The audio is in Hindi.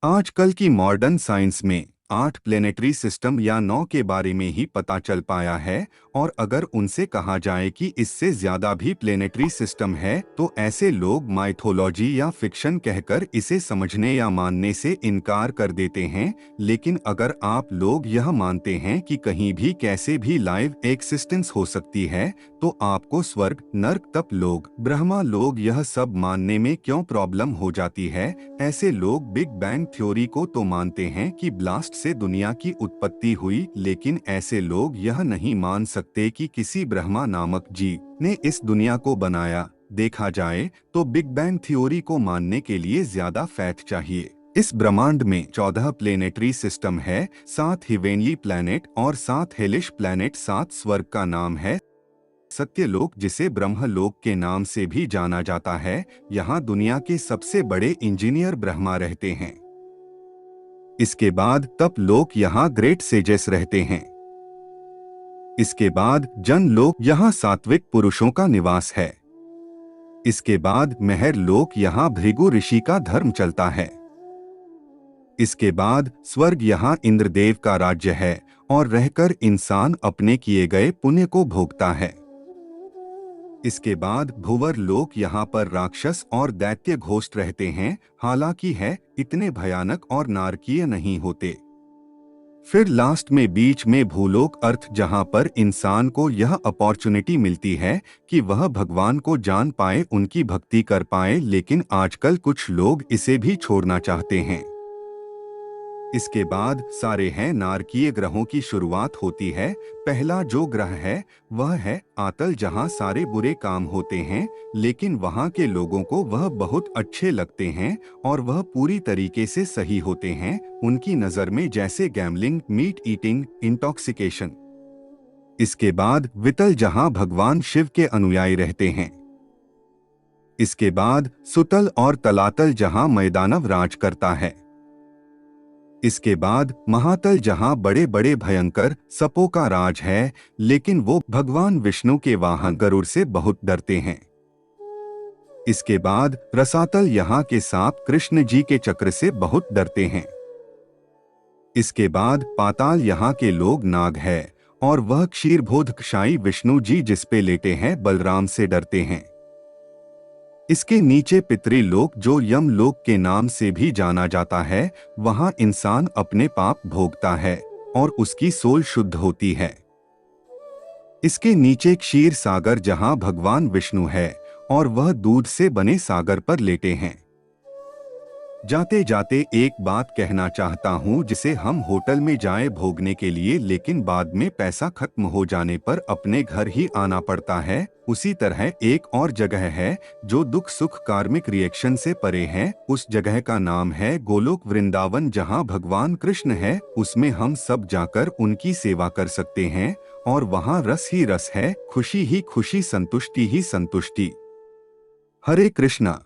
आजकल की मॉडर्न साइंस में 8 प्लेनेटरी सिस्टम या 9 के बारे में ही पता चल पाया है। और अगर उनसे कहा जाए कि इससे ज्यादा भी प्लेनेटरी सिस्टम है तो ऐसे लोग माइथोलॉजी या फिक्शन कहकर इसे समझने या मानने से इनकार कर देते हैं। लेकिन अगर आप लोग यह मानते हैं कि कहीं भी कैसे भी लाइव एक्सिस्टेंस हो सकती है तो आपको स्वर्ग, नर्क, तप लोग, ब्रह्मा लोग यह सब मानने में क्यों प्रॉब्लम हो जाती है। ऐसे लोग बिग बैंग थ्योरी को तो मानते हैं कि ब्लास्ट से दुनिया की उत्पत्ति हुई, लेकिन ऐसे लोग यह नहीं मान सकते कि किसी ब्रह्मा नामक जीव ने इस दुनिया को बनाया। देखा जाए तो बिग बैंग थ्योरी को मानने के लिए ज्यादा फैक्ट चाहिए। इस ब्रह्मांड में 14 प्लेनेटरी सिस्टम है, 7 हिवेनली प्लैनेट और 7 हेलिश प्लैनेट। 7 स्वर्ग का नाम है सत्यलोक, जिसे ब्रह्मलोक के नाम से भी जाना जाता है। यहाँ दुनिया के सबसे बड़े इंजीनियर ब्रह्मा रहते हैं। इसके बाद तप लोक, यहाँ ग्रेट सेजेस रहते हैं। इसके बाद जन लोक, यहाँ सात्विक पुरुषों का निवास है। इसके बाद मेहर लोक, यहाँ भृगु ऋषि का धर्म चलता है। इसके बाद स्वर्ग, यहाँ इंद्रदेव का राज्य है और रहकर इंसान अपने किए गए पुण्य को भोगता है। इसके बाद भुवर लोक, यहाँ पर राक्षस और दैत्य घोस्ट रहते हैं, हालांकि है इतने भयानक और नारकीय नहीं होते। फिर लास्ट में बीच में भूलोक अर्थ, जहाँ पर इंसान को यह अपॉर्चुनिटी मिलती है कि वह भगवान को जान पाए, उनकी भक्ति कर पाए, लेकिन आजकल कुछ लोग इसे भी छोड़ना चाहते हैं। इसके बाद सारे हैं नारकीय ग्रहों की शुरुआत होती है। पहला जो ग्रह है वह है आतल, जहां सारे बुरे काम होते हैं, लेकिन वहां के लोगों को वह बहुत अच्छे लगते हैं और वह पूरी तरीके से सही होते हैं उनकी नजर में, जैसे गैम्बलिंग, मीट ईटिंग, इंटॉक्सिकेशन। इसके बाद वितल, जहां भगवान शिव के अनुयायी रहते हैं। इसके बाद सुतल और तलातल, जहां मैदानव राज करता है। इसके बाद महातल, जहां बड़े बड़े भयंकर सपों का राज है, लेकिन वो भगवान विष्णु के वाहन गरुड़ से बहुत डरते हैं। इसके बाद रसातल, यहाँ के सांप कृष्ण जी के चक्र से बहुत डरते हैं। इसके बाद पाताल, यहाँ के लोग नाग है और वह क्षीरभोध कशाई विष्णु जी जिस पे लेटे हैं बलराम से डरते हैं। इसके नीचे पितृलोक, जो यम लोक के नाम से भी जाना जाता है, वहां इंसान अपने पाप भोगता है और उसकी सोल शुद्ध होती है। इसके नीचे क्षीर सागर, जहां भगवान विष्णु है और वह दूध से बने सागर पर लेटे हैं। जाते जाते एक बात कहना चाहता हूँ, जिसे हम होटल में जाएं भोगने के लिए, लेकिन बाद में पैसा खत्म हो जाने पर अपने घर ही आना पड़ता है। उसी तरह एक और जगह है जो दुख सुख कार्मिक रिएक्शन से परे है। उस जगह का नाम है गोलोक वृंदावन, जहाँ भगवान कृष्ण है। उसमें हम सब जाकर उनकी सेवा कर सकते हैं और वहाँ रस ही रस है, खुशी ही खुशी, संतुष्टि ही संतुष्टि। हरे कृष्णा।